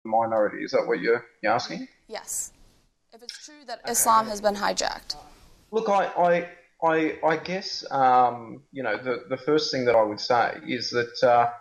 minority. Is that what you're asking? Yes. If it's true that Islam has been hijacked. Look, I guess the first thing that I would say is that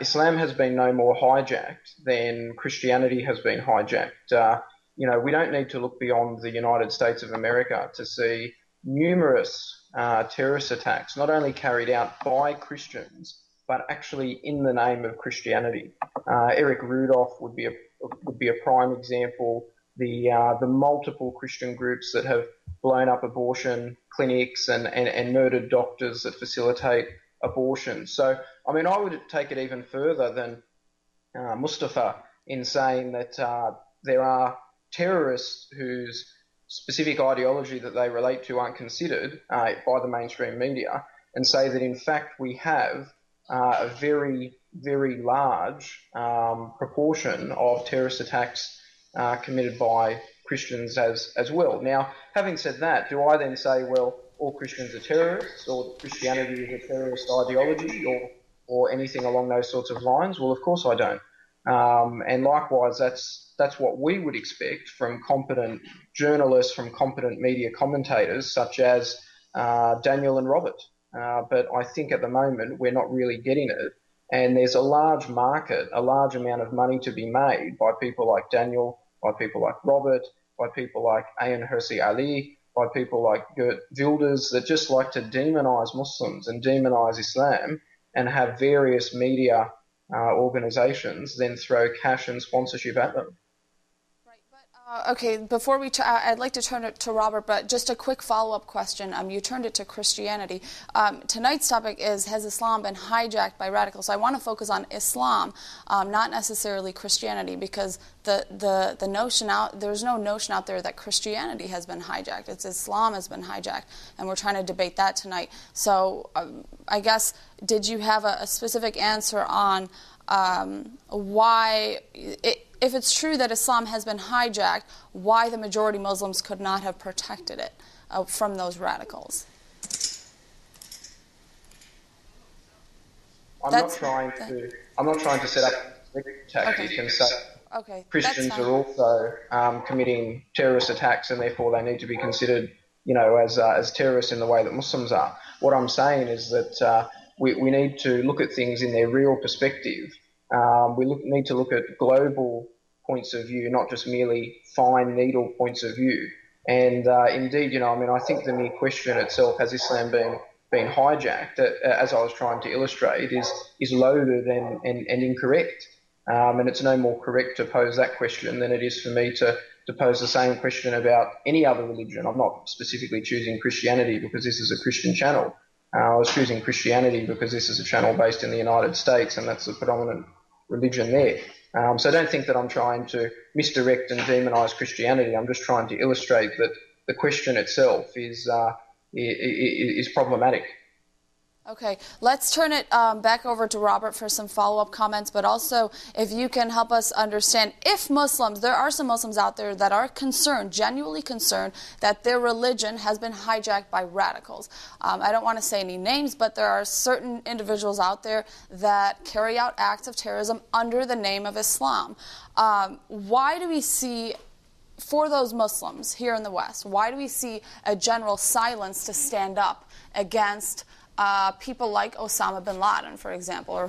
Islam has been no more hijacked than Christianity has been hijacked. We don't need to look beyond the United States of America to see numerous terrorist attacks, not only carried out by Christians, but actually in the name of Christianity. Eric Rudolph would be a prime example. The multiple Christian groups that have blown up abortion clinics and murdered doctors that facilitate abortion. So, I mean, I would take it even further than Mustafa in saying that there are terrorists whose specific ideology that they relate to aren't considered by the mainstream media, and say that in fact we have a very, very large proportion of terrorist attacks committed by Christians as well. Now, having said that, do I then say, well, all Christians are terrorists, or Christianity is a terrorist ideology, or anything along those sorts of lines? Well, of course I don't. And likewise, that's what we would expect from competent journalists, from competent media commentators such as Daniel and Robert. But I think at the moment we're not really getting it. And there's a large market, a large amount of money to be made by people like Daniel, by people like Robert, by people like Ayan Hirsi Ali, by people like Gert Wilders, that just like to demonise Muslims and demonise Islam, and have various media organisations then throw cash and sponsorship at them. Okay, before I'd like to turn it to Robert, but just a quick follow-up question. You turned it to Christianity. Tonight's topic is, has Islam been hijacked by radicals? So I want to focus on Islam, not necessarily Christianity, because the notion there's no notion out there that Christianity has been hijacked. It's Islam has been hijacked, and we're trying to debate that tonight. So I guess, did you have a specific answer on why, if it's true that Islam has been hijacked, why the majority Muslims could not have protected it from those radicals? I'm not trying to set up a tactic and say Christians are also committing terrorist attacks, and therefore they need to be considered, as terrorists in the way that Muslims are. What I'm saying is that we need to look at things in their real perspective. We need to look at global points of view, not just merely fine needle points of view. And indeed, I think the mere question itself, has Islam been hijacked, as I was trying to illustrate, is loaded and incorrect. And it's no more correct to pose that question than it is for me to pose the same question about any other religion. I'm not specifically choosing Christianity because this is a Christian channel. I was choosing Christianity because this is a channel based in the United States, and that's the predominant religion there. So I don't think that I'm trying to misdirect and demonise Christianity. I'm just trying to illustrate that the question itself is problematic. Okay, let's turn it back over to Robert for some follow-up comments, but also if you can help us understand, if Muslims, there are some Muslims out there that are concerned, genuinely concerned, that their religion has been hijacked by radicals. I don't want to say any names, but there are certain individuals out there that carry out acts of terrorism under the name of Islam. Why do we see, for those Muslims here in the West, why do we see a general silence to stand up against people like Osama bin Laden, for example, or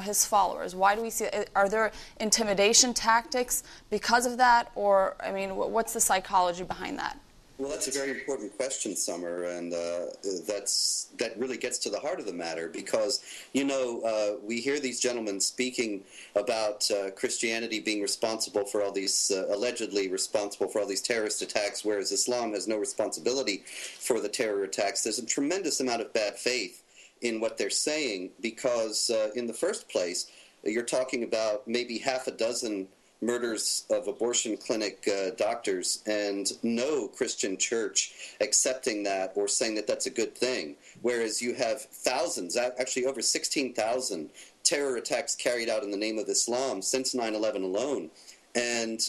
his followers? Why do we see? Are there intimidation tactics because of that, or what's the psychology behind that? Well, that's a very important question, Summer, and that really gets to the heart of the matter, because we hear these gentlemen speaking about Christianity being responsible for all these allegedly responsible for all these terrorist attacks, whereas Islam has no responsibility for the terror attacks. There's a tremendous amount of bad faith in what they're saying, because in the first place, you're talking about maybe half a dozen murders of abortion clinic doctors, and no Christian church accepting that or saying that that's a good thing. Whereas you have thousands, actually over 16,000 terror attacks carried out in the name of Islam since 9/11 alone. And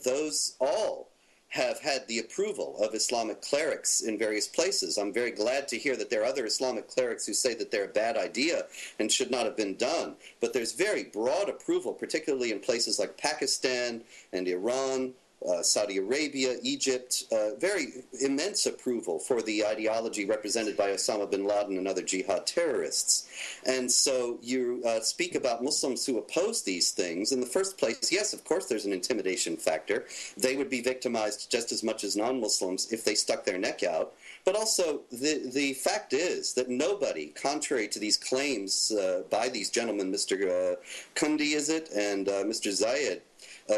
those all have had the approval of Islamic clerics in various places. I'm very glad to hear that there are other Islamic clerics who say that they're a bad idea and should not have been done. But there's very broad approval, particularly in places like Pakistan and Iran, Saudi Arabia, Egypt, very immense approval for the ideology represented by Osama bin Laden and other jihad terrorists. And so you speak about Muslims who oppose these things. In the first place, yes, of course there's an intimidation factor. They would be victimized just as much as non-Muslims if they stuck their neck out. But also, the fact is that nobody, contrary to these claims by these gentlemen, Mr. Kundi, is it, and Mr. Zayed,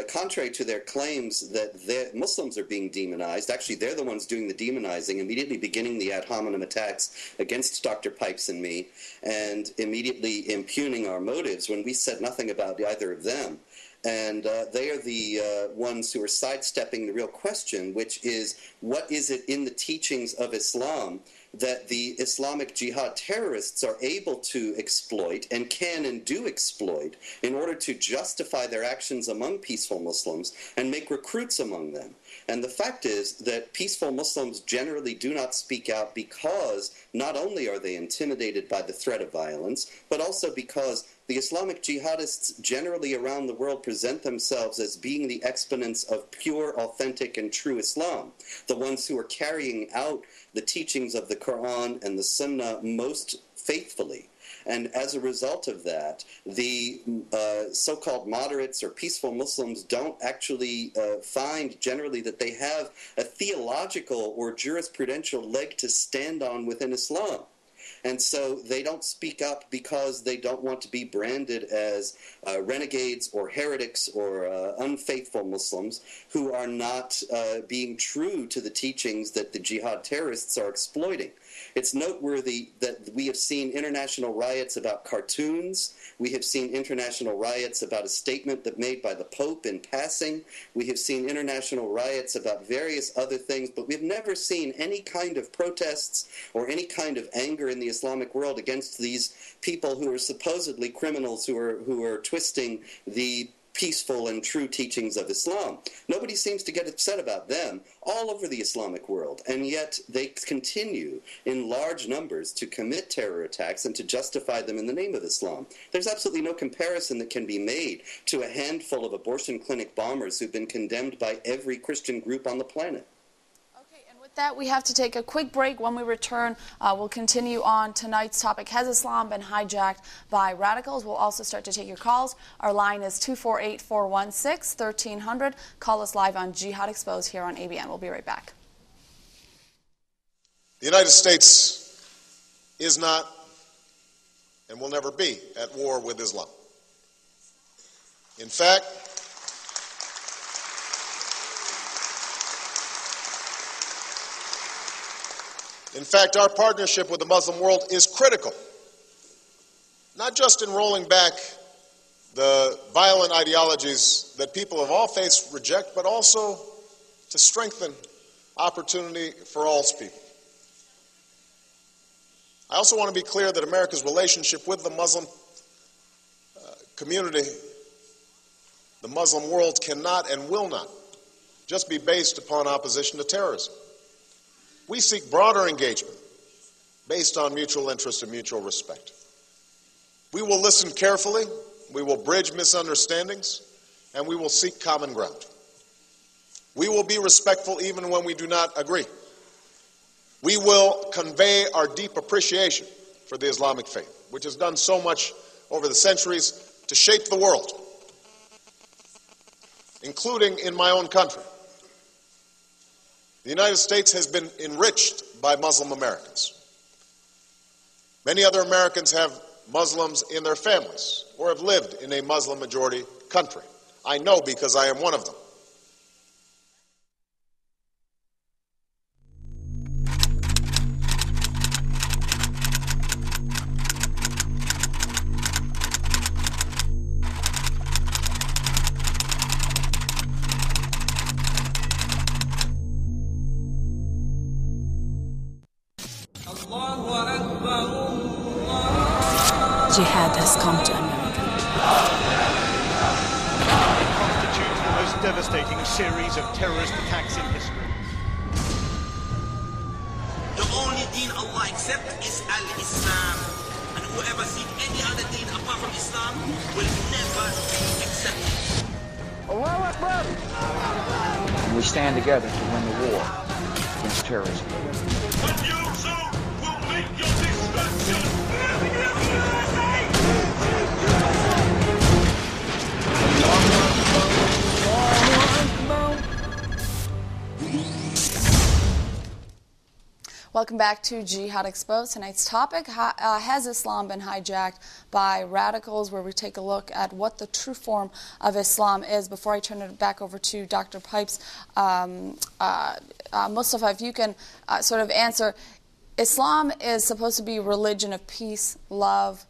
contrary to their claims that Muslims are being demonized, actually they're the ones doing the demonizing, immediately beginning the ad hominem attacks against Dr. Pipes and me, and immediately impugning our motives when we said nothing about either of them. And they are the ones who are sidestepping the real question, which is, what is it in the teachings of Islam that the Islamic Jihad terrorists are able to exploit and can and do exploit in order to justify their actions among peaceful Muslims and make recruits among them? And the fact is that peaceful Muslims generally do not speak out because not only are they intimidated by the threat of violence, but also because the Islamic jihadists generally around the world present themselves as being the exponents of pure, authentic, and true Islam, the ones who are carrying out the teachings of the Quran and the Sunnah most faithfully. And as a result of that, the so-called moderates or peaceful Muslims don't actually find generally that they have a theological or jurisprudential leg to stand on within Islam. And so they don't speak up because they don't want to be branded as renegades or heretics or unfaithful Muslims who are not being true to the teachings that the jihad terrorists are exploiting. It's noteworthy that we have seen international riots about cartoons. We have seen international riots about a statement that made by the Pope in passing. We have seen international riots about various other things, but we've never seen any kind of protests or any kind of anger in the Islamic world against these people who are supposedly criminals who are twisting the peaceful and true teachings of Islam. Nobody seems to get upset about them all over the Islamic world, and yet they continue in large numbers to commit terror attacks and to justify them in the name of Islam. There's absolutely no comparison that can be made to a handful of abortion clinic bombers who've been condemned by every Christian group on the planet. That we have to take a quick break. When we return, we'll continue on tonight's topic. Has Islam been hijacked by radicals? We'll also start to take your calls. Our line is 248-416-1300. Call us live on Jihad Exposed here on ABN. We'll be right back. The United States is not and will never be at war with Islam. In fact, our partnership with the Muslim world is critical, not just in rolling back the violent ideologies that people of all faiths reject, but also to strengthen opportunity for all people. I also want to be clear that America's relationship with the Muslim community, the Muslim world, cannot and will not just be based upon opposition to terrorism. We seek broader engagement based on mutual interest and mutual respect. We will listen carefully, we will bridge misunderstandings, and we will seek common ground. We will be respectful even when we do not agree. We will convey our deep appreciation for the Islamic faith, which has done so much over the centuries to shape the world, including in my own country. The United States has been enriched by Muslim Americans. Many other Americans have Muslims in their families or have lived in a Muslim-majority country. I know because I am one of them. Jihad has come to America. Constitutes the most devastating series of terrorist attacks in history. The only deen Allah accepts is Al-Islam. And whoever seeks any other deen apart from Islam will never be accepted. Allahu Akbar! We stand together to win the war against terrorism. But you too will make your destruction! Welcome back to Jihad Exposed. Tonight's topic, has Islam been hijacked by radicals, where we take a look at what the true form of Islam is. Before I turn it back over to Dr. Pipes, Mustafa, if you can sort of answer, Islam is supposed to be a religion of peace, love,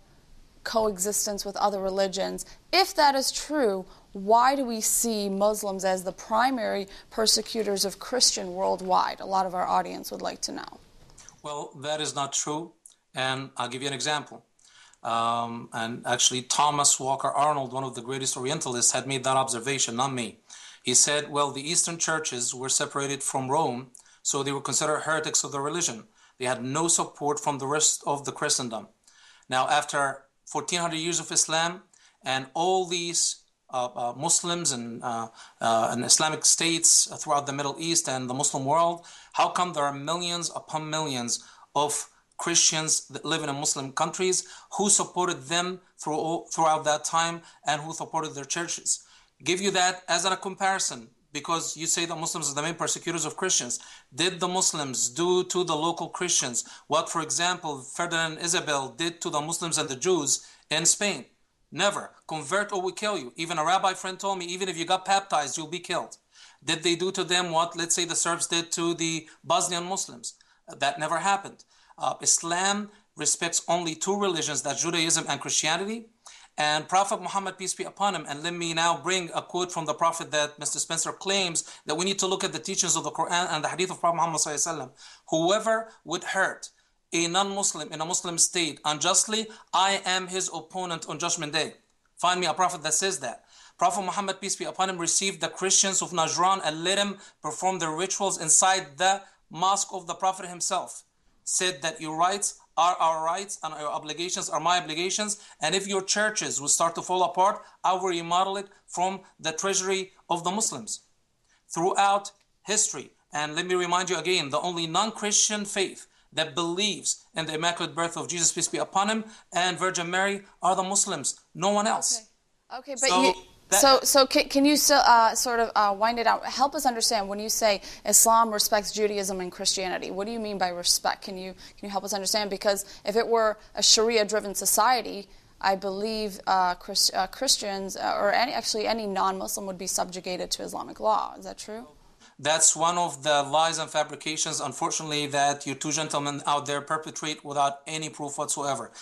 coexistence with other religions. If that is true, why do we see Muslims as the primary persecutors of Christian worldwide? A lot of our audience would like to know. Well, that is not true, and I'll give you an example. And actually, Thomas Walker Arnold, one of the greatest Orientalists, had made that observation, not me. He said, well, the Eastern churches were separated from Rome, so they were considered heretics of their religion. They had no support from the rest of the Christendom. Now, after 1400 years of Islam and all these Muslims and Islamic states throughout the Middle East and the Muslim world, how come there are millions upon millions of Christians that live in Muslim countries who supported them throughout that time and who supported their churches? Give you that as a comparison, because you say that Muslims are the main persecutors of Christians. Did the Muslims do to the local Christians what, for example, Ferdinand and Isabel did to the Muslims and the Jews in Spain? Never. Convert or we kill you. Even a rabbi friend told me, even if you got baptized, you'll be killed. Did they do to them what, let's say, the Serbs did to the Bosnian Muslims? That never happened. Islam respects only two religions, that's Judaism and Christianity. And Prophet Muhammad, peace be upon him, and let me now bring a quote from the Prophet that Mr. Spencer claims that we need to look at the teachings of the Quran and the hadith of Prophet Muhammad sallallahu alaihi wasallam. Whoever would hurt a non-Muslim in a Muslim state unjustly, I am his opponent on Judgment Day. Find me a prophet that says that. Prophet Muhammad, peace be upon him, received the Christians of Najran and let him perform their rituals inside the mosque of the Prophet himself. Said that your rights are our rights and your obligations are my obligations, and if your churches will start to fall apart, I will remodel it from the treasury of the Muslims. Throughout history, and let me remind you again, the only non-Christian faith that believes in the Immaculate Birth of Jesus, peace be upon him, and Virgin Mary are the Muslims, no one else. Okay, but can you still sort of wind it out? Help us understand when you say Islam respects Judaism and Christianity. What do you mean by respect? Can you help us understand? Because if it were a Sharia-driven society, I believe Christians or any non-Muslim would be subjugated to Islamic law. Is that true? That's one of the lies and fabrications, unfortunately, that you two gentlemen out there perpetrate without any proof whatsoever.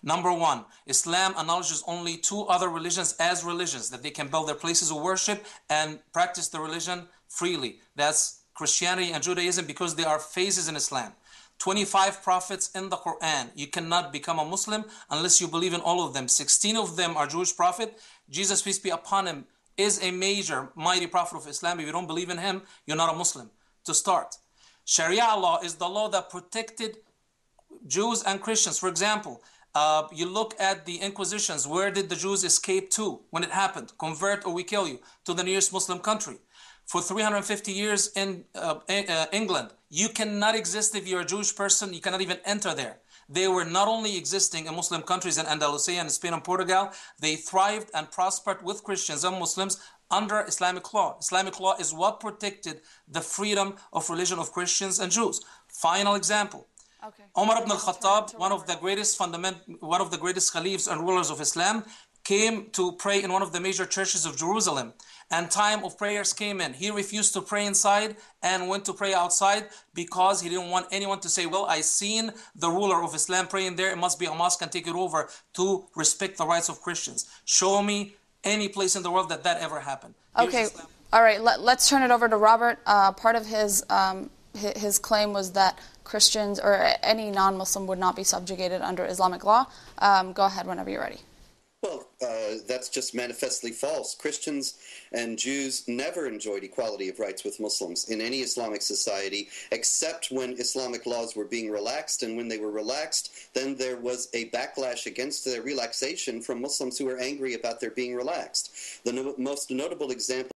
Number one, Islam acknowledges only two other religions as religions, that they can build their places of worship and practice the religion freely. That's Christianity and Judaism, because they are phases in Islam. 25 prophets in the Quran. You cannot become a Muslim unless you believe in all of them. 16 of them are Jewish prophet. Jesus, peace be upon him, is a major, mighty prophet of Islam. If you don't believe in him, you're not a Muslim, to start. Sharia law is the law that protected Jews and Christians. For example, you look at the Inquisitions. Where did the Jews escape to when it happened? Convert or we kill you. To the nearest Muslim country. For 350 years in England, you cannot exist if you're a Jewish person. You cannot even enter there. They were not only existing in Muslim countries in Andalusia and Spain and Portugal, they thrived and prospered with Christians and Muslims under Islamic law. Islamic law is what protected the freedom of religion of Christians and Jews. Final example. Okay. Umar ibn al-Khattab, one of the greatest caliphs and rulers of Islam, came to pray in one of the major churches of Jerusalem. And time of prayers came in. He refused to pray inside and went to pray outside because he didn't want anyone to say, well, I seen the ruler of Islam praying there. It must be a mosque, and take it over to respect the rights of Christians. Show me any place in the world that ever happened. Okay. All right. Let's turn it over to Robert. Part of his claim was that Christians or any non-Muslim would not be subjugated under Islamic law. Go ahead whenever you're ready. Well, that's just manifestly false. Christians and Jews never enjoyed equality of rights with Muslims in any Islamic society, except when Islamic laws were being relaxed. And when they were relaxed, then there was a backlash against their relaxation from Muslims who were angry about their being relaxed. The most notable example